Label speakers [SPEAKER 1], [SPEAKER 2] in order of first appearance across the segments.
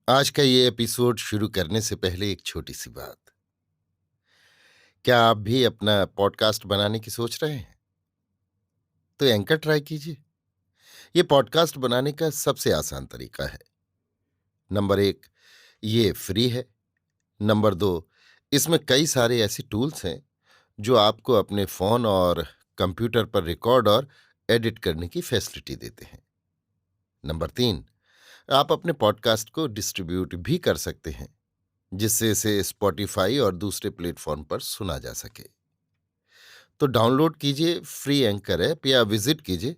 [SPEAKER 1] आज का ये एपिसोड शुरू करने से पहले एक छोटी सी बात। क्या आप भी अपना पॉडकास्ट बनाने की सोच रहे हैं? तो एंकर ट्राई कीजिए। ये पॉडकास्ट बनाने का सबसे आसान तरीका है। नंबर एक, ये फ्री है। नंबर दो, इसमें कई सारे ऐसे टूल्स हैं जो आपको अपने फोन और कंप्यूटर पर रिकॉर्ड और एडिट करने की फैसिलिटी देते हैं। नंबर तीन, आप अपने पॉडकास्ट को डिस्ट्रीब्यूट भी कर सकते हैं, जिससे इसे स्पॉटिफाई और दूसरे प्लेटफॉर्म पर सुना जा सके। तो डाउनलोड कीजिए फ्री एंकर ऐप या विजिट कीजिए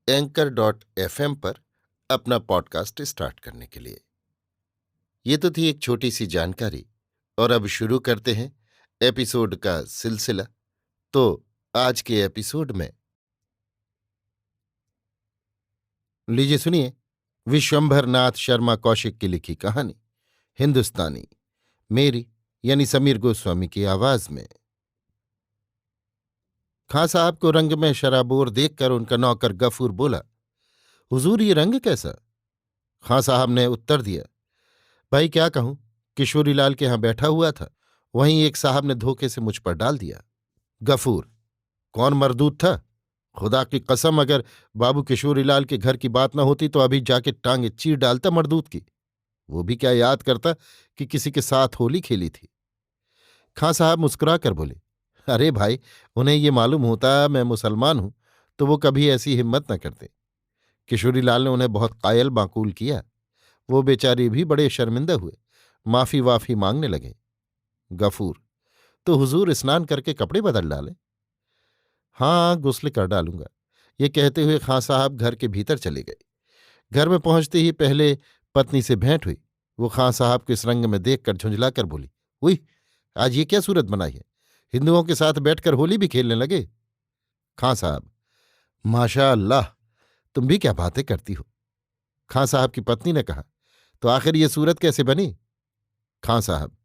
[SPEAKER 1] anchor.fm पर अपना पॉडकास्ट स्टार्ट करने के लिए। ये तो थी एक छोटी सी जानकारी, और अब शुरू करते हैं एपिसोड का सिलसिला। तो आज के एपिसोड में लीजिए सुनिए विश्वंभर नाथ शर्मा कौशिक की लिखी कहानी हिंदुस्तानी, मेरी यानी समीर गोस्वामी की आवाज में। खां साहब को रंग में शराबोर देखकर उनका नौकर गफूर बोला, हुजूर ये रंग कैसा? खां साहब ने उत्तर दिया, भाई क्या कहूं, किशोरीलाल के यहां बैठा हुआ था, वहीं एक साहब ने धोखे से मुझ पर डाल दिया। गफूर, कौन मरदूत था? खुदा की कसम, अगर बाबू किशोरीलाल के घर की बात न होती तो अभी जाके टांगे चीर डालता मरदूत की। वो भी क्या याद करता कि किसी के साथ होली खेली थी। खां साहब मुस्कुरा कर बोले, अरे भाई, उन्हें ये मालूम होता मैं मुसलमान हूं तो वो कभी ऐसी हिम्मत न करते। किशोरीलाल ने उन्हें बहुत कायल माकूल किया। वो बेचारे भी बड़े शर्मिंदा हुए, माफी वाफी मांगने लगे। गफूर, तो हुजूर स्नान करके कपड़े बदल डाले? हाँ, गुस्ल कर डालूंगा। ये कहते हुए खां साहब घर के भीतर चले गए। घर में पहुंचते ही पहले पत्नी से भेंट हुई। वो खां साहब को इस रंग में देखकर झुंझलाकर बोली, हुई, आज ये क्या सूरत बनाई है? हिंदुओं के साथ बैठकर होली भी खेलने लगे? खां साहब, माशा अल्लाह, तुम भी क्या बातें करती हो। खां साहब की पत्नी ने कहा, तो आखिर ये सूरत कैसे बनी? खां साहब,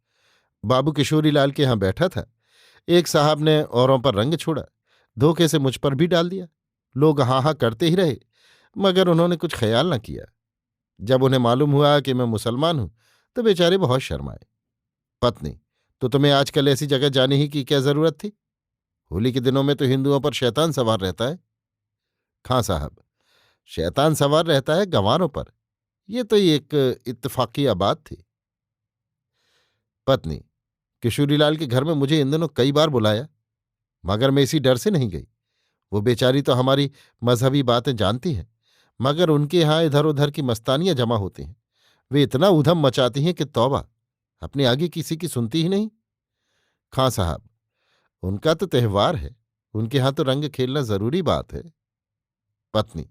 [SPEAKER 1] बाबू किशोरीलाल के यहां बैठा था, एक साहब ने औरों पर रंग छोड़ा, धोखे से मुझ पर भी डाल दिया। लोग हाँ हाँ करते ही रहे, मगर उन्होंने कुछ ख्याल न किया। जब उन्हें मालूम हुआ कि मैं मुसलमान हूं तो बेचारे बहुत शर्माए। पत्नी, तो तुम्हें आजकल ऐसी जगह जाने ही की क्या जरूरत थी? होली के दिनों में तो हिंदुओं पर शैतान सवार रहता है। खां साहब, शैतान सवार रहता है गंवारों पर, यह तो एक इत्तफाकिया बात थी। पत्नी, किशोरीलाल के घर में मुझे इन दिनों कई बार बुलाया, मगर मैं इसी डर से नहीं गई। वो बेचारी तो हमारी मजहबी बातें जानती हैं, मगर उनके यहाँ इधर उधर की मस्तानियां जमा होती हैं। वे इतना उधम मचाती हैं कि तौबा, अपने आगे किसी की सुनती ही नहीं। खां साहब, उनका तो त्यौहार है, उनके यहाँ तो रंग खेलना जरूरी बात है। पत्नी,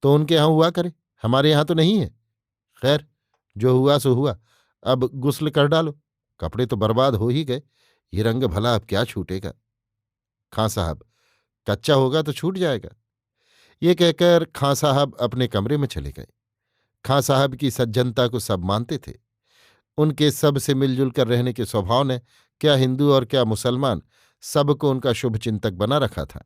[SPEAKER 1] तो उनके यहाँ हुआ करे, हमारे यहाँ तो नहीं है। खैर, जो हुआ सो हुआ, अब गुस्ल कर डालो, कपड़े तो बर्बाद हो ही गए, ये रंग भला अब क्या छूटेगा। खां साहब, कच्चा होगा तो छूट जाएगा। ये कहकर खां साहब अपने कमरे में चले गए। खां साहब की सज्जनता को सब मानते थे। उनके सब से मिलजुल कर रहने के स्वभाव ने क्या हिंदू और क्या मुसलमान, सबको उनका शुभचिंतक बना रखा था।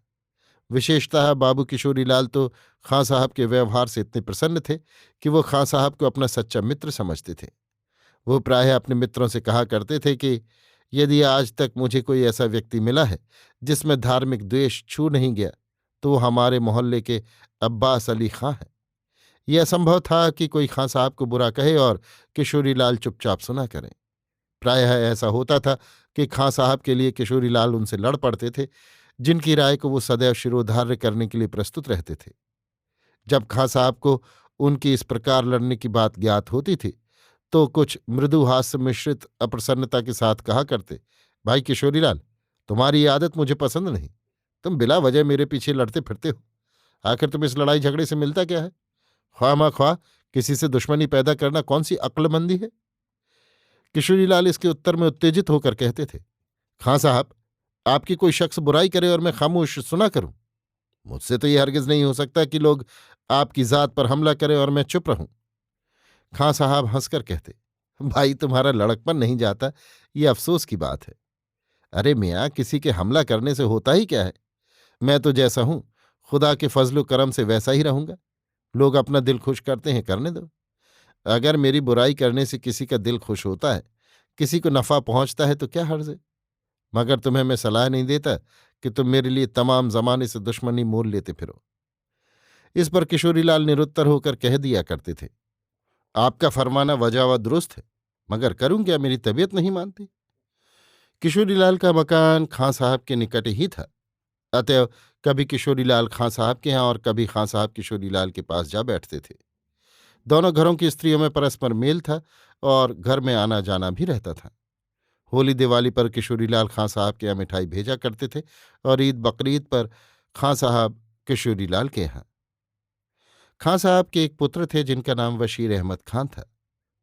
[SPEAKER 1] विशेषतः बाबू किशोरीलाल तो खां साहब के व्यवहार से इतने प्रसन्न थे कि वो खां साहब को अपना सच्चा मित्र समझते थे। वो प्रायः अपने मित्रों से कहा करते थे कि यदि आज तक मुझे कोई ऐसा व्यक्ति मिला है जिसमें धार्मिक द्वेष छू नहीं गया, तो वो हमारे मोहल्ले के अब्बास अली खां हैं। यह असंभव था कि कोई खां साहब को बुरा कहे और किशोरीलाल चुपचाप सुना करें। प्रायः ऐसा होता था कि खां साहब के लिए किशोरीलाल उनसे लड़ पड़ते थे, जिनकी राय को वो सदैव शिरोधार्य करने के लिए प्रस्तुत रहते थे। जब खां साहब को उनकी इस प्रकार लड़ने की बात ज्ञात होती थी तो कुछ मृदु हास्य मिश्रित अप्रसन्नता के साथ कहा करते, भाई किशोरीलाल, तुम्हारी ये आदत मुझे पसंद नहीं। तुम बिला वजह मेरे पीछे लड़ते फिरते हो। आखिर तुम इस लड़ाई झगड़े से मिलता क्या है? ख्वाह किसी से दुश्मनी पैदा करना कौन सी अक्लमंदी है? किशोरीलाल इसके उत्तर में उत्तेजित होकर कहते थे, खां साहब, आपकी कोई शख्स बुराई करे और मैं खामोश सुना करूं? मुझसे तो यह हरगिज नहीं हो सकता कि लोग आपकी जात पर हमला करें और मैं चुप रहूं। खां साहब हंसकर कहते, भाई तुम्हारा लड़कपन नहीं जाता, ये अफसोस की बात है। अरे मियाँ, किसी के हमला करने से होता ही क्या है? मैं तो जैसा हूं, खुदा के फजलो करम से वैसा ही रहूंगा। लोग अपना दिल खुश करते हैं, करने दो। अगर मेरी बुराई करने से किसी का दिल खुश होता है, किसी को नफा पहुंचता है, तो क्या हर्ज है? मगर तुम्हें मैं सलाह नहीं देता कि तुम मेरे लिए तमाम जमाने से दुश्मनी मोल लेते फिरो। इस पर किशोरीलाल निरुत्तर होकर कह दिया करते थे, आपका फरमाना वजह व दुरुस्त है, मगर करूं क्या, मेरी तबीयत नहीं मानती। किशोरीलाल का मकान खां साहब के निकट ही था, अतएव कभी किशोरीलाल खां साहब के यहाँ और कभी खां साहब किशोरीलाल के पास जा बैठते थे। दोनों घरों की स्त्रियों में परस्पर मेल था और घर में आना जाना भी रहता था। होली दिवाली पर किशोरीलाल खां साहब के यहाँ मिठाई भेजा करते थे और ईद बकरीद पर खां साहब किशोरीलाल के यहाँ। खां साहब के एक पुत्र थे जिनका नाम बशीर अहमद खां था।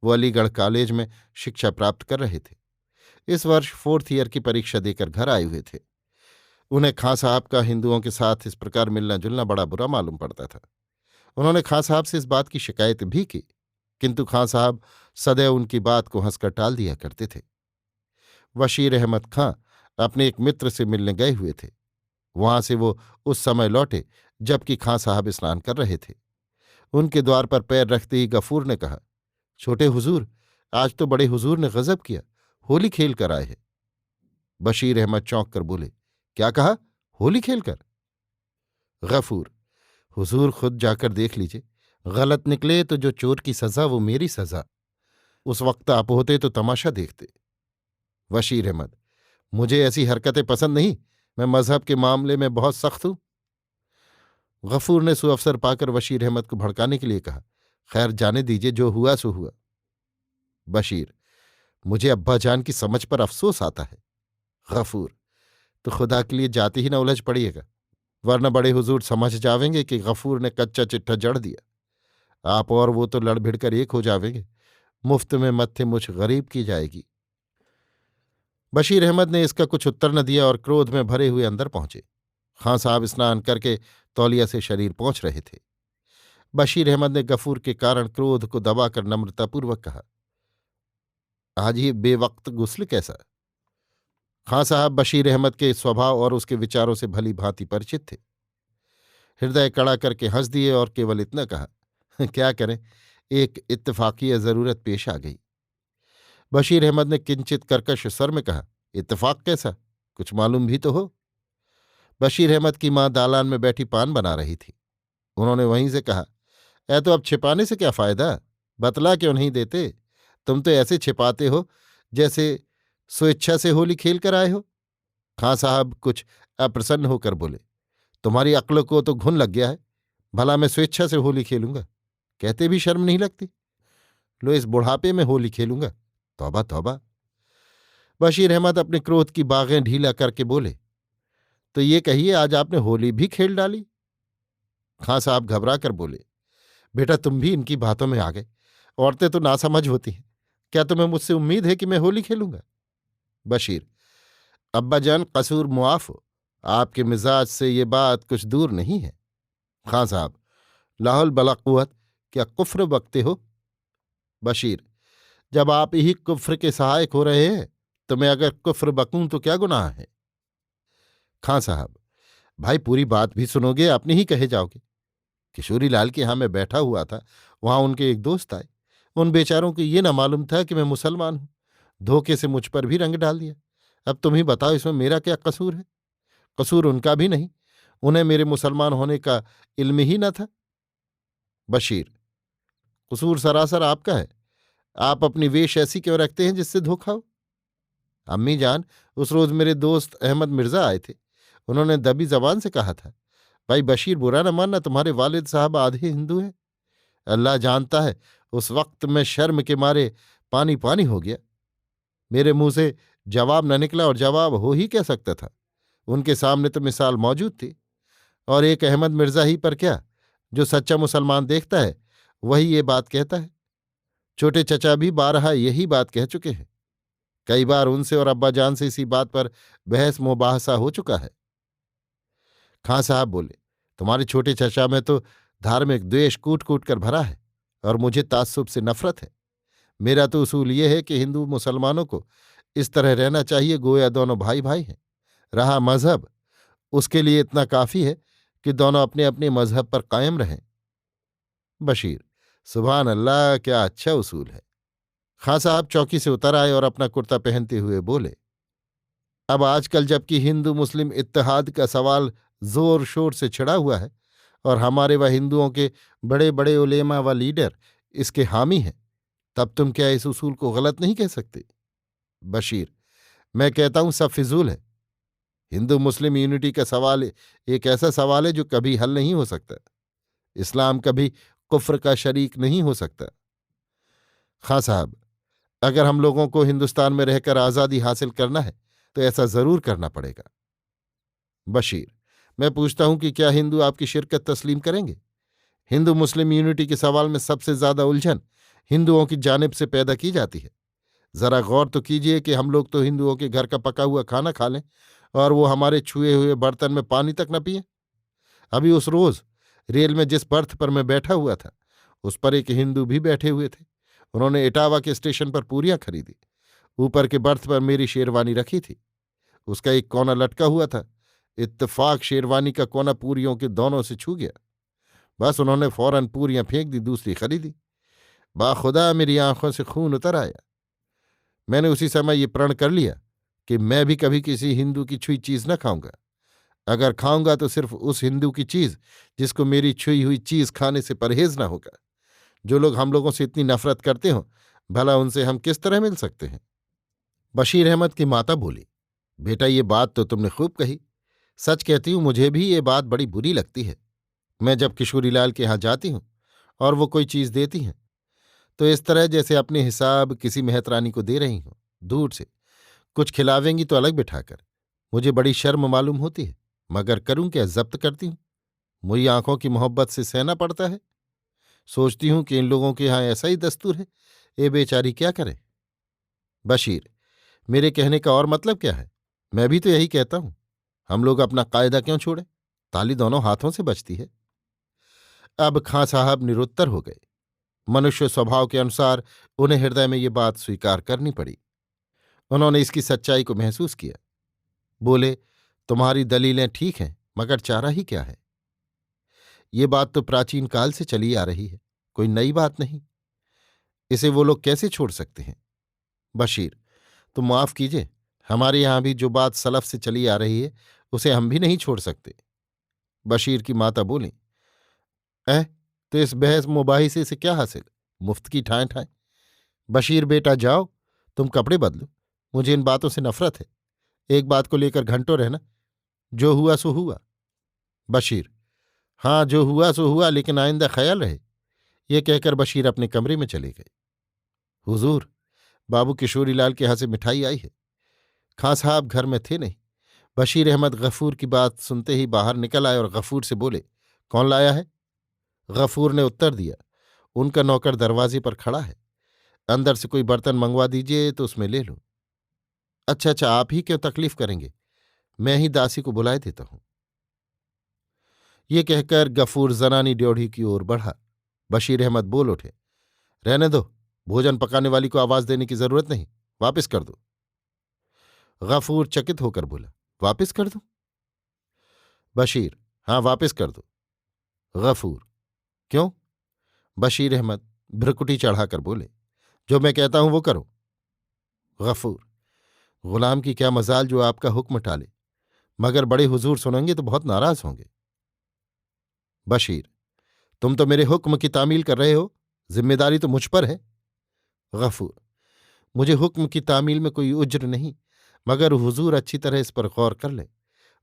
[SPEAKER 1] वो अलीगढ़ कॉलेज में शिक्षा प्राप्त कर रहे थे। इस वर्ष 4th ईयर की परीक्षा देकर घर आए हुए थे। उन्हें खां साहब का हिंदुओं के साथ इस प्रकार मिलना जुलना बड़ा बुरा मालूम पड़ता था। उन्होंने खां साहब से इस बात की शिकायत भी की, किंतु खां साहब सदैव उनकी बात को हंसकर टाल दिया करते थे। बशीर अहमद खां अपने एक मित्र से मिलने गए हुए थे। वहां से वो उस समय लौटे जबकि खां साहब स्नान कर रहे थे। उनके द्वार पर पैर रखते ही गफूर ने कहा, छोटे हुजूर, आज तो बड़े हुजूर ने गजब किया, होली खेल कर आए हैं। बशीर अहमद चौंक कर बोले, क्या कहा, होली खेलकर? गफूर, हुजूर खुद जाकर देख लीजिए, गलत निकले तो जो चोर की सजा वो मेरी सजा। उस वक्त आप होते तो तमाशा देखते। बशीर अहमद, मुझे ऐसी हरकतें पसंद नहीं, मैं मजहब के मामले में बहुत सख्त हूं। गफूर ने सुअवसर पाकर बशीर अहमद को भड़काने के लिए कहा, खैर जाने दीजिए, जो हुआ सो हुआ। बशीर, मुझे अब्बा जान की समझ पर अफसोस आता है। गफूर, तो खुदा के लिए जाते ही न उलझ पड़िएगा, वरना बड़े हुजूर समझ जावेंगे कि गफूर ने कच्चा चिट्ठा जड़ दिया। आप और वो तो लड़ भिड़कर एक हो जावेंगे, मुफ्त में मत्थे मुछ गरीब की जाएगी। बशीर अहमद ने इसका कुछ उत्तर न दिया और क्रोध में भरे हुए अंदर पहुंचे। खां साहब स्नान करके तौलिया से शरीर पहुंच रहे थे। बशीर अहमद ने गफूर के कारण क्रोध को दबाकर नम्रतापूर्वक कहा, आज ये बेवक्त गुस्ल कैसा? खां साहब बशीर अहमद के स्वभाव और उसके विचारों से भली भांति परिचित थे। हृदय कड़ा करके हंस दिए और केवल इतना कहा, क्या करें, एक इत्तफाकी जरूरत पेश आ गई। बशीर अहमद ने किंचित कर्कश स्वर में कहा, इत्तफाक कैसा, कुछ मालूम भी तो हो। बशीर अहमद की मां दालान में बैठी पान बना रही थी। उन्होंने वहीं से कहा, तो अब छिपाने से क्या फायदा, बतला क्यों नहीं देते? तुम तो ऐसे छिपाते हो जैसे स्वेच्छा से होली खेल कर आए हो। खां साहब कुछ अप्रसन्न होकर बोले, तुम्हारी अक्ल को तो घुन लग गया है, भला मैं स्वेच्छा से होली खेलूंगा? कहते भी शर्म नहीं लगती। लो, इस बुढ़ापे में होली खेलूंगा, तौबा तौबा। बशीर अहमद अपने क्रोध की बागें ढीला करके बोले, तो ये कहिए, आज आपने होली भी खेल डाली? खां साहब घबरा कर बोले, बेटा तुम भी इनकी बातों में आ गए, औरतें तो नासमझ होती हैं, क्या तुम्हें मुझसे उम्मीद है कि मैं होली खेलूंगा? बशीर, अब्बाजान कसूर मुआफ हो, आपके मिजाज से ये बात कुछ दूर नहीं है। खां साहब, लाहौल बला कुव्वत, क्या कुफ्र बकते हो? बशीर, जब आप ही कुफ्र के सहायक हो रहे हैं तो मैं अगर कुफ्र बकूं तो क्या गुनाह है? खां साहब, भाई पूरी बात भी सुनोगे, अपने ही कहे जाओगे। किशोरीलाल के यहां मैं बैठा हुआ था, वहां उनके एक दोस्त आए। उन बेचारों को ये ना मालूम था कि मैं मुसलमान हूं, धोखे से मुझ पर भी रंग डाल दिया। अब तुम ही बताओ, इसमें मेरा क्या कसूर है? कसूर उनका भी नहीं, उन्हें मेरे मुसलमान होने का इल्म ही न था। बशीर, कसूर सरासर आपका है, आप अपनी वेश ऐसी क्यों रखते हैं जिससे धोखा हो? अम्मी जान, उस रोज मेरे दोस्त अहमद मिर्जा आए थे। उन्होंने दबी जबान से कहा था, भाई बशीर, बुरा न मानना, तुम्हारे वालिद साहब आधे हिंदू हैं। अल्लाह जानता है, उस वक्त में शर्म के मारे पानी पानी हो गया। मेरे मुंह से जवाब न निकला, और जवाब हो ही क्या सकता था, उनके सामने तो मिसाल मौजूद थी। और एक अहमद मिर्जा ही पर क्या, जो सच्चा मुसलमान देखता है वही ये बात कहता है। छोटे चचा भी बारहा यही बात कह चुके हैं। कई बार उनसे और अब्बाजान से इसी बात पर बहस मुबाहसा हो चुका है। खां साहब बोले, तुम्हारे छोटे चचा में तो धार्मिक द्वेष कूट कूट कर भरा है और मुझे ताज्जुब से नफरत है। मेरा तो उसूल ये है कि हिंदू मुसलमानों को इस तरह रहना चाहिए गोया दोनों भाई भाई हैं। रहा मजहब, उसके लिए इतना काफी है कि दोनों अपने अपने मजहब पर कायम रहें। बशीर, सुभान अल्लाह, क्या अच्छा उसूल है। खां साहब चौकी से उतर आए और अपना कुर्ता पहनते हुए बोले, अब आजकल जबकि हिंदू मुस्लिम इत्तेहाद का सवाल जोर शोर से छिड़ा हुआ है और हमारे व हिंदुओं के बड़े बड़े उलेमा व लीडर इसके हामी हैं, तब तुम क्या इस उसूल को गलत नहीं कह सकते? बशीर, मैं कहता हूं सब फिजूल है। हिंदू मुस्लिम यूनिटी का सवाल एक ऐसा सवाल है जो कभी हल नहीं हो सकता। इस्लाम कभी कुफ्र का शरीक नहीं हो सकता। खां साहब, अगर हम लोगों को हिंदुस्तान में रहकर आज़ादी हासिल करना है तो ऐसा जरूर करना पड़ेगा। बशीर, मैं पूछता हूं कि क्या हिंदू आपकी शिरकत तस्लीम करेंगे? हिंदू मुस्लिम यूनिटी के सवाल में सबसे ज्यादा उलझन हिंदुओं की जानिब से पैदा की जाती है। जरा गौर तो कीजिए कि हम लोग तो हिंदुओं के घर का पका हुआ खाना खा लें और वो हमारे छुए हुए बर्तन में पानी तक न पिए। अभी उस रोज रेल में जिस बर्थ पर मैं बैठा हुआ था उस पर एक हिंदू भी बैठे हुए थे। उन्होंने इटावा के स्टेशन पर पूरियां खरीदी। ऊपर के बर्थ पर मेरी शेरवानी रखी थी। उसका एक कोना लटका हुआ था। इत्तेफाक शेरवानी का कोना पूरियों के दोनों से छू गया। बस उन्होंने फौरन पूरियां फेंक दी, दूसरी खरीदी। बाखुदा मेरी आंखों से खून उतर आया। मैंने उसी समय ये प्रण कर लिया कि मैं भी कभी किसी हिंदू की छुई चीज न खाऊंगा। अगर खाऊंगा तो सिर्फ उस हिंदू की चीज जिसको मेरी छुई हुई चीज खाने से परहेज न होगा। जो लोग हम लोगों से इतनी नफरत करते हो, भला उनसे हम किस तरह मिल सकते हैं? बशीर अहमद की माता बोली, बेटा ये बात तो तुमने खूब कही। सच कहती हूं, मुझे भी ये बात बड़ी बुरी लगती है। मैं जब किशोरीलाल के यहां जाती हूं और वो कोई चीज देती हैं तो इस तरह जैसे अपने हिसाब किसी मेहतरानी को दे रही हूं, दूर से। कुछ खिलावेंगी तो अलग बिठाकर। मुझे बड़ी शर्म मालूम होती है, मगर करूं क्या, जब्त करती हूं। मुझी आंखों की मोहब्बत से सहना पड़ता है। सोचती हूं कि इन लोगों के यहां ऐसा ही दस्तूर है, ये बेचारी क्या करे? बशीर, मेरे कहने का और मतलब क्या है? मैं भी तो यही कहता हूं। हम लोग अपना कायदा क्यों छोड़े? ताली दोनों हाथों से बजती है। अब खां साहब निरुत्तर हो गए। मनुष्य स्वभाव के अनुसार उन्हें हृदय में ये बात स्वीकार करनी पड़ी। उन्होंने इसकी सच्चाई को महसूस किया। बोले, तुम्हारी दलीलें ठीक हैं, मगर चारा ही क्या है? ये बात तो प्राचीन काल से चली आ रही है, कोई नई बात नहीं। इसे वो लोग कैसे छोड़ सकते हैं? बशीर, तुम माफ कीजिए, हमारे यहां भी जो बात सलफ से चली आ रही है उसे हम भी नहीं छोड़ सकते। बशीर की माता बोली, ऐ तो इस बहस मुबाहिसे से क्या हासिल? मुफ्त की ठाएं ठाएं। बशीर बेटा जाओ, तुम कपड़े बदलो। मुझे इन बातों से नफरत है। एक बात को लेकर घंटों रहना। जो हुआ सो हुआ। बशीर, हाँ जो हुआ सो हुआ, लेकिन आइंदा ख्याल रहे। ये कहकर बशीर अपने कमरे में चले गए। हुजूर, बाबू किशोरीलाल के यहां से मिठाई आई है। खां साहब घर में थे नहीं। बशीर अहमद गफूर की बात सुनते ही बाहर निकल आए और गफूर से बोले, कौन लाया है? गफूर ने उत्तर दिया, उनका नौकर दरवाजे पर खड़ा है। अंदर से कोई बर्तन मंगवा दीजिए तो उसमें ले लूं। अच्छा अच्छा, आप ही क्यों तकलीफ करेंगे, मैं ही दासी को बुलाए देता हूं। ये कहकर गफूर जनानी ड्योढ़ी की ओर बढ़ा। बशीर अहमद बोल उठे, रहने दो, भोजन पकाने वाली को आवाज देने की जरूरत नहीं, वापस कर दो। गफूर चकित होकर बोला, वापस कर दो? बशीर, हाँ वापस कर दो। गफूर, क्यों? बशीर अहमद भ्रकुटी चढ़ाकर बोले, जो मैं कहता हूं वो करो। गफूर, गुलाम की क्या मजाल जो आपका हुक्म टाले, मगर बड़े हुजूर सुनेंगे तो बहुत नाराज होंगे। बशीर, तुम तो मेरे हुक्म की तामील कर रहे हो, जिम्मेदारी तो मुझ पर है। गफूर, मुझे हुक्म की तामील में कोई उज्र नहीं, मगर हुजूर अच्छी तरह इस पर गौर कर ले।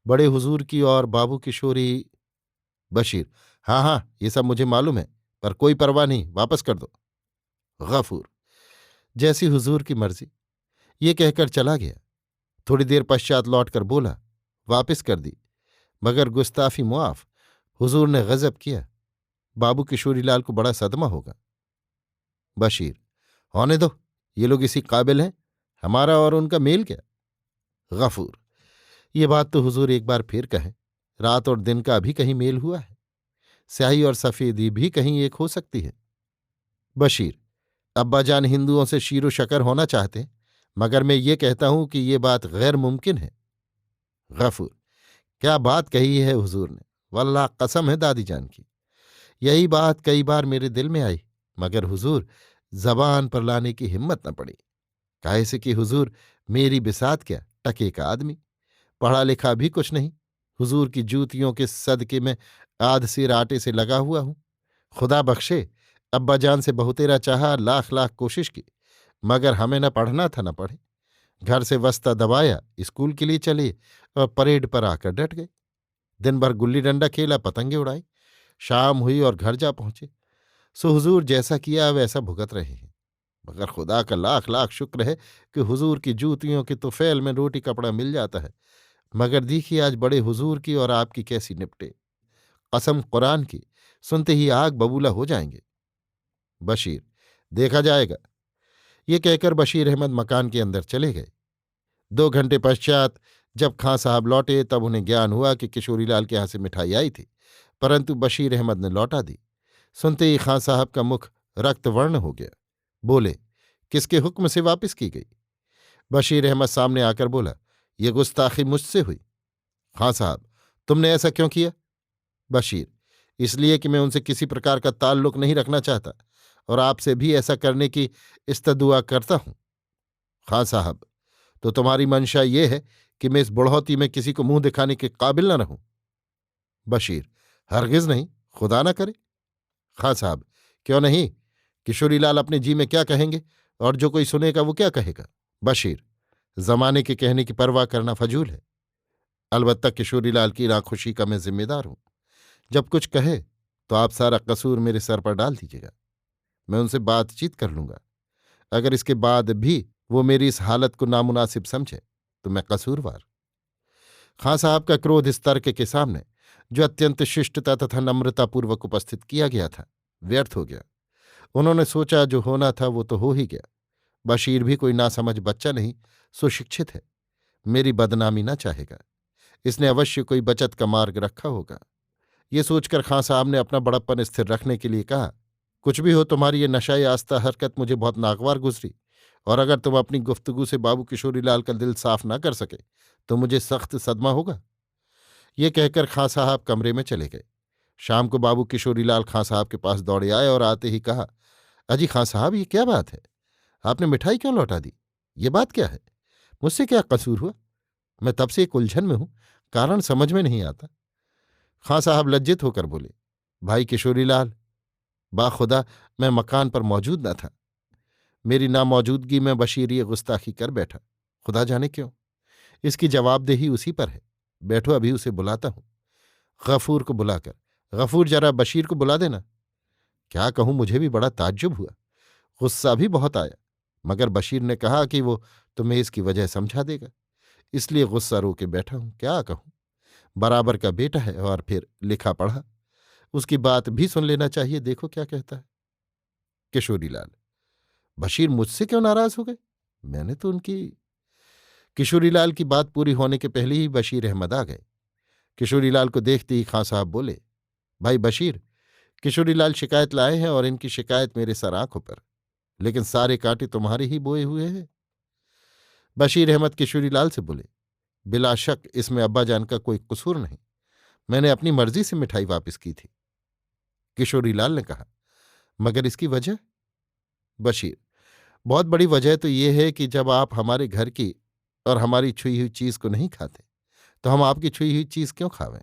[SPEAKER 1] बड़े हुजूर की और बाबू किशोरी। बशीर, हाँ हाँ ये सब मुझे मालूम है, पर कोई परवाह नहीं, वापस कर दो। गफूर, जैसी हुजूर की मर्जी। ये कहकर चला गया। थोड़ी देर पश्चात लौटकर बोला, वापस कर दी, मगर गुस्ताफी मुआफ। हुजूर ने गजब किया। बाबू किशोरीलाल को बड़ा सदमा होगा। बशीर, होने दो, ये लोग इसी काबिल हैं, हमारा और उनका मेल क्या? गफूर, ये बात तो हुजूर एक बार फिर कहें, रात और दिन का भी कहीं मेल हुआ है? स्याही और सफेदी भी कहीं एक हो सकती है? बशीर, अब्बाजान हिंदुओं से शीरो शकर होना चाहते हैं, मगर मैं ये कहता हूं कि ये बात गैर मुमकिन है। गफूर, क्या बात कही है हुजूर ने, वल्लाह कसम है दादी जान की। यही बात कई बार मेरे दिल में आई, मगर हुजूर जबान पर लाने की हिम्मत न पड़ी। काहे से कि हुजूर मेरी बिसात क्या, टके का आदमी, पढ़ा लिखा भी कुछ नहीं। हुजूर की जूतियों के सदके में आध सिर आटे से लगा हुआ हूं। खुदा बख्शे, अब्बाजान से बहुतेरा चाहा, लाख लाख कोशिश की, मगर हमें न पढ़ना था न पढ़े। घर से वस्ता दबाया, स्कूल के लिए चले और परेड पर आकर डट गए। दिन भर गुल्ली डंडा खेला, पतंगे उड़ाई। शाम हुई और घर जा पहुंचे। सो हुजूर जैसा किया वैसा भुगत रहे हैं। मगर खुदा का लाख लाख शुक्र है कि हुजूर की जूतियों के तुफैल में रोटी कपड़ा मिल जाता है। मगर देखिए आज बड़े हुजूर की और आपकी कैसी निपटे। कसम कुरान की, सुनते ही आग बबूला हो जाएंगे। बशीर, देखा जाएगा। ये कहकर बशीर अहमद मकान के अंदर चले गए। 2 घंटे पश्चात जब खां साहब लौटे तब उन्हें ज्ञान हुआ कि किशोरीलाल के यहाँ से मिठाई आई थी, परंतु बशीर अहमद ने लौटा दी। सुनते ही खां साहब का मुख रक्तवर्ण हो गया। बोले, किसके हुक्म से वापस की गई? बशीर अहमद सामने आकर बोला, ये गुस्ताखी मुझसे हुई। खां साहब, तुमने ऐसा क्यों किया? बशीर, इसलिए कि मैं उनसे किसी प्रकार का ताल्लुक नहीं रखना चाहता और आपसे भी ऐसा करने की इस्तदुआ करता हूं। खां साहब, तो तुम्हारी मंशा ये है कि मैं इस बुढ़ौती में किसी को मुंह दिखाने के काबिल न रहूं? बशीर, हरगिज नहीं, खुदा न करे। खां साहब, क्यों नहीं? किशोरीलाल अपने जी में क्या कहेंगे और जो कोई सुनेगा वो क्या कहेगा? बशीर, जमाने के कहने की परवाह करना फजूल है। अलबत्ता किशोरीलाल की नाखुशी का मैं जिम्मेदार हूं। जब कुछ कहे तो आप सारा कसूर मेरे सर पर डाल दीजिएगा। मैं उनसे बातचीत कर लूंगा। अगर इसके बाद भी वो मेरी इस हालत को नामुनासिब समझे तो मैं कसूरवार। खां साहब का क्रोध इस तर्क के सामने, जो अत्यंत शिष्टता तथा नम्रतापूर्वक उपस्थित किया गया था, व्यर्थ हो गया। उन्होंने सोचा जो होना था वो तो हो ही गया। बशीर भी कोई नासमझ बच्चा नहीं, सुशिक्षित है, मेरी बदनामी न चाहेगा। इसने अवश्य कोई बचत का मार्ग रखा होगा। ये सोचकर खां साहब ने अपना बड़प्पन स्थिर रखने के लिए कहा, कुछ भी हो, तुम्हारी ये नशाई आस्था हरकत मुझे बहुत नागवार गुजरी, और अगर तुम अपनी गुफ्तगू से बाबू किशोरीलाल का दिल साफ ना कर सके तो मुझे सख्त सदमा होगा। ये कहकर खां साहब कमरे में चले गए। शाम को बाबू किशोरीलाल खां साहब के पास दौड़े आए और आते ही कहा, अजी खां साहब, ये क्या बात है? आपने मिठाई क्यों लौटा दी? ये बात क्या है? मुझसे क्या कसूर हुआ? मैं तब से एक उलझन में हूं, कारण समझ में नहीं आता। खां साहब लज्जित होकर बोले, भाई किशोरीलाल, बाखुदा मैं मकान पर मौजूद न था। मेरी नामौजूदगी में बशीर ये गुस्ताखी कर बैठा, खुदा जाने क्यों। इसकी जवाबदेही उसी पर है। बैठो, अभी उसे बुलाता हूं। गफूर को बुलाकर, गफूर जरा बशीर को बुला देना। क्या कहूं, मुझे भी बड़ा ताज्जुब हुआ, गुस्सा भी बहुत आया, मगर बशीर ने कहा कि वो तुम्हें इसकी वजह समझा देगा, इसलिए गुस्सा रोके बैठा हूं। क्या कहूं, बराबर का बेटा है और फिर लिखा पढ़ा, उसकी बात भी सुन लेना चाहिए, देखो क्या कहता है। किशोरीलाल, बशीर मुझसे क्यों नाराज हो गए? मैंने तो उनकी। किशोरीलाल की बात पूरी होने के पहले ही बशीर अहमद आ गए। किशोरीलाल को देखते ही खां साहब बोले, भाई बशीर, किशोरीलाल शिकायत लाए हैं और इनकी शिकायत मेरे सर आंखों पर, लेकिन सारे कांटे तुम्हारे ही बोए हुए हैं। बशीर अहमद किशोरीलाल से बोले, बिला शक इसमें अब्बाजान का कोई कसूर नहीं, मैंने अपनी मर्जी से मिठाई वापस की थी। किशोरीलाल ने कहा, मगर इसकी वजह? बशीर, बहुत बड़ी वजह तो यह है कि जब आप हमारे घर की और हमारी छुई हुई चीज को नहीं खाते तो हम आपकी छुई हुई चीज क्यों खावें?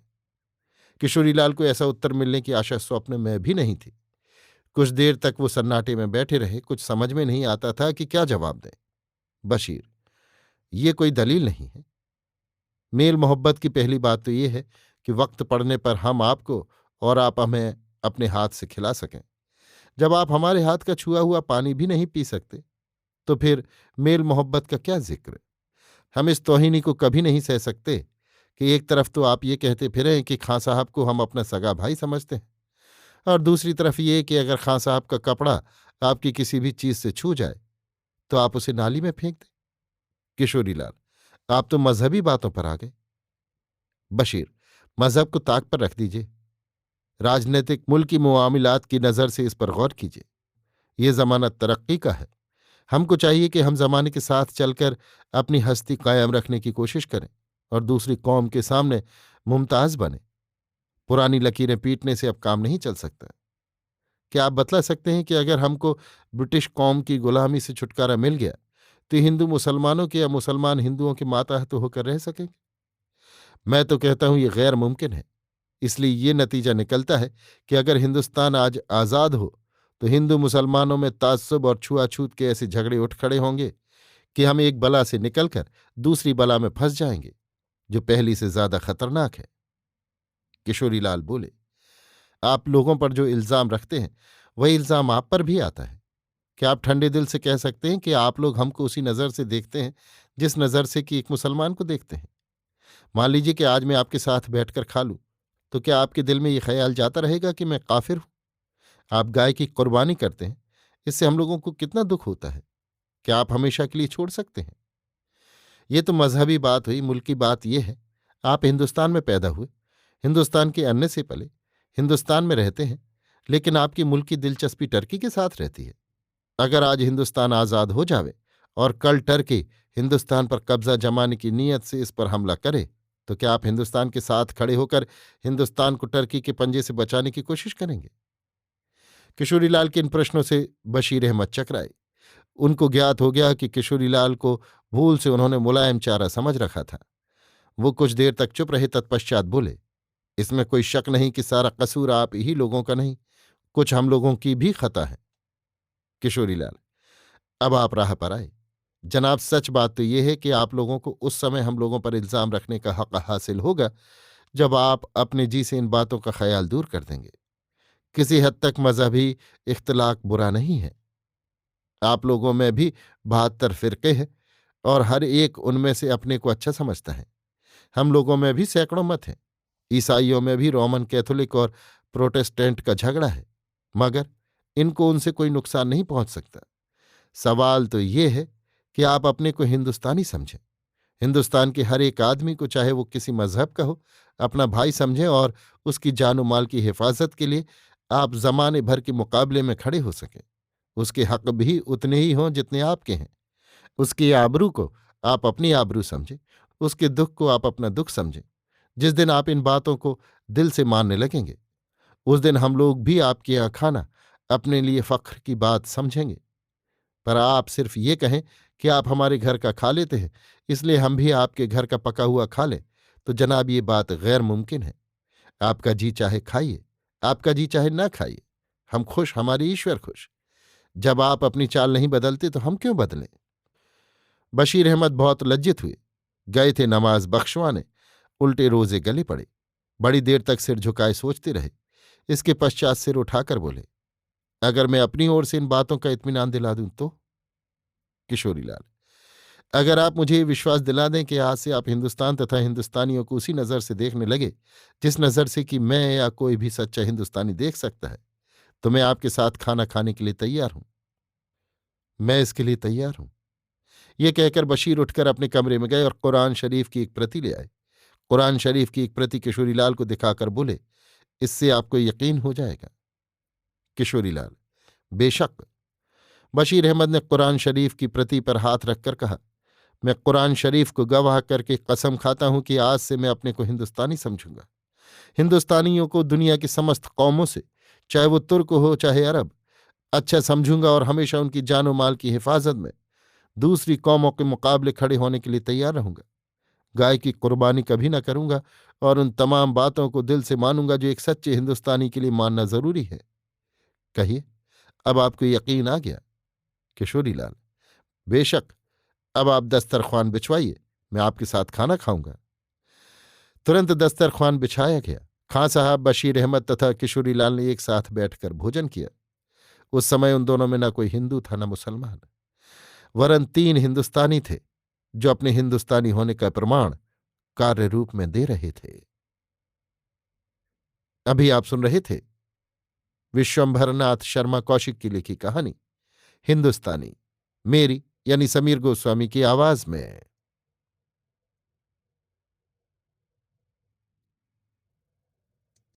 [SPEAKER 1] किशोरीलाल को ऐसा उत्तर मिलने की आशा स्वप्न में भी नहीं थी। कुछ देर तक वो सन्नाटे में बैठे रहे, कुछ समझ में नहीं आता था कि क्या जवाब दें। बशीर, ये कोई दलील नहीं है। मेल मोहब्बत की पहली बात तो ये है कि वक्त पड़ने पर हम आपको और आप हमें अपने हाथ से खिला सकें। जब आप हमारे हाथ का छुआ हुआ पानी भी नहीं पी सकते तो फिर मेल मोहब्बत का क्या जिक्र? हम इस तौहीनी को कभी नहीं सह सकते कि एक तरफ तो आप ये कहते फिरें कि खां साहब को हम अपना सगा भाई समझते हैं, और दूसरी तरफ ये कि अगर खां साहब का कपड़ा आपकी किसी भी चीज से छू जाए तो आप उसे नाली में फेंक दें। किशोरीलाल, आप तो मजहबी बातों पर आ गए। बशीर, मजहब को ताक पर रख दीजिए, राजनीतिक मुल्की मुआमिलात की नज़र से इस पर गौर कीजिए। ये जमाना तरक्की का है। हमको चाहिए कि हम जमाने के साथ चलकर अपनी हस्ती कायम रखने की कोशिश करें और दूसरी कौम के सामने मुमताज बने। पुरानी लकीरें पीटने से अब काम नहीं चल सकता। क्या आप बतला सकते हैं कि अगर हमको ब्रिटिश कौम की गुलामी से छुटकारा मिल गया तो हिंदू मुसलमानों के या मुसलमान हिंदुओं के मातहत होकर रह सकेंगे? मैं तो कहता हूं ये गैर मुमकिन है। इसलिए ये नतीजा निकलता है कि अगर हिंदुस्तान आज आज़ाद हो तो हिंदू मुसलमानों में ताज्जुब और छुआछूत के ऐसे झगड़े उठ खड़े होंगे कि हम एक बला से निकलकर दूसरी बला में फंस जाएंगे, जो पहली से ज्यादा खतरनाक है। किशोरीलाल बोले, आप लोगों पर जो इल्जाम रखते हैं वही इल्जाम आप पर भी आता है। क्या आप ठंडे दिल से कह सकते हैं कि आप लोग हमको उसी नज़र से देखते हैं जिस नज़र से कि एक मुसलमान को देखते हैं? मान लीजिए कि आज मैं आपके साथ बैठकर खा लूं, तो क्या आपके दिल में ये ख्याल जाता रहेगा कि मैं काफिर हूं? आप गाय की कुर्बानी करते हैं, इससे हम लोगों को कितना दुख होता है। क्या आप हमेशा के लिए छोड़ सकते हैं? ये तो मजहबी बात हुई, मुल्की बात यह है, आप हिंदुस्तान में पैदा हुए, हिंदुस्तान के अन्न से पले, हिंदुस्तान में रहते हैं, लेकिन आपकी मुल्की दिलचस्पी टर्की के साथ रहती है। अगर आज हिंदुस्तान आज़ाद हो जावे और कल टर्की हिंदुस्तान पर कब्जा जमाने की नीयत से इस पर हमला करे, तो क्या आप हिंदुस्तान के साथ खड़े होकर हिंदुस्तान को टर्की के पंजे से बचाने की कोशिश करेंगे? किशोरीलाल के इन प्रश्नों से बशीर अहमद चकराए। उनको ज्ञात हो गया कि किशोरीलाल को भूल से उन्होंने मुलायम चारा समझ रखा था। वो कुछ देर तक चुप रहे, तत्पश्चात बोले, इसमें कोई शक नहीं कि सारा कसूर आप ही लोगों का नहीं, कुछ हम लोगों की भी खता है। किशोरीलाल, अब आप राह पर आए। जनाब, सच बात तो यह है कि आप लोगों को उस समय हम लोगों पर इल्जाम रखने का हक हासिल होगा जब आप अपने जी से इन बातों का ख्याल दूर कर देंगे। किसी हद तक मजहबी इख्तिलाफ बुरा नहीं है। आप लोगों में भी 72 फिरके हैं और हर एक उनमें से अपने को अच्छा समझता है। हम लोगों में भी सैकड़ों मत हैं। ईसाइयों में भी रोमन कैथोलिक और प्रोटेस्टेंट का झगड़ा है, मगर इनको उनसे कोई नुकसान नहीं पहुंच सकता। सवाल तो ये है कि आप अपने को हिंदुस्तानी समझें। हिंदुस्तान के हर एक आदमी को, चाहे वो किसी मजहब का हो, अपना भाई समझें और उसकी जानो माल की हिफाजत के लिए आप जमाने भर के मुकाबले में खड़े हो सकें। उसके हक भी उतने ही हों जितने आपके हैं। उसकी आबरू को आप अपनी आबरू समझें, उसके दुख को आप अपना दुख समझें। जिस दिन आप इन बातों को दिल से मानने लगेंगे, उस दिन हम लोग भी आपके यहाँ खाना अपने लिए फख्र की बात समझेंगे। पर आप सिर्फ ये कहें कि आप हमारे घर का खा लेते हैं, इसलिए हम भी आपके घर का पका हुआ खा लें, तो जनाब ये बात गैर मुमकिन है। आपका जी चाहे खाइए, आपका जी चाहे ना खाइए, हम खुश, हमारे ईश्वर खुश। जब आप अपनी चाल नहीं बदलते तो हम क्यों बदलें? बशीर अहमद बहुत लज्जित हुए। गए थे नमाज बख्शवाने, उल्टे रोजे गले पड़े। बड़ी देर तक सिर झुकाए सोचते रहे। इसके पश्चात सिर उठाकर बोले, अगर मैं अपनी ओर से इन बातों का इत्मीनान दिला दूं तो? किशोरीलाल, अगर आप मुझे ये विश्वास दिला दें कि आज से आप हिंदुस्तान तथा हिंदुस्तानियों को उसी नज़र से देखने लगे जिस नज़र से कि मैं या कोई भी सच्चा हिंदुस्तानी देख सकता है, तो मैं आपके साथ खाना खाने के लिए तैयार हूं। मैं इसके लिए तैयार हूं। ये कहकर बशीर उठकर अपने कमरे में गए और कुरान शरीफ की एक प्रति ले आए। कुरान शरीफ की एक प्रति किशोरीलाल को दिखाकर बोले, इससे आपको यकीन हो जाएगा। किशोरीलाल, बेशक। बशीर अहमद ने कुरान शरीफ की प्रति पर हाथ रखकर कहा, मैं कुरान शरीफ को गवाह करके कसम खाता हूं कि आज से मैं अपने को हिंदुस्तानी समझूंगा। हिंदुस्तानियों को दुनिया की समस्त कौमों से, चाहे वो तुर्क हो चाहे अरब, अच्छा समझूंगा और हमेशा उनकी जानो माल की हिफाजत में दूसरी कौमों के मुकाबले खड़े होने के लिए तैयार रहूंगा। गाय की कुर्बानी कभी न करूंगा और उन तमाम बातों को दिल से मानूंगा जो एक सच्चे हिंदुस्तानी के लिए मानना जरूरी है। कहिए, अब आपको यकीन आ गया? किशोरीलाल, बेशक। अब आप दस्तरख्वान बिछवाइए, मैं आपके साथ खाना खाऊंगा। तुरंत दस्तरख्वान बिछाया गया। खां साहब, बशीर अहमद तथा किशोरीलाल ने एक साथ बैठकर भोजन किया। उस समय उन दोनों में न कोई हिंदू था न मुसलमान, वरन 3 हिंदुस्तानी थे जो अपने हिंदुस्तानी होने का प्रमाण कार्य रूप में दे रहे थे। अभी आप सुन रहे थे विश्वंभरनाथ शर्मा कौशिक की लिखी कहानी हिंदुस्तानी, मेरी यानी समीर गोस्वामी की आवाज में।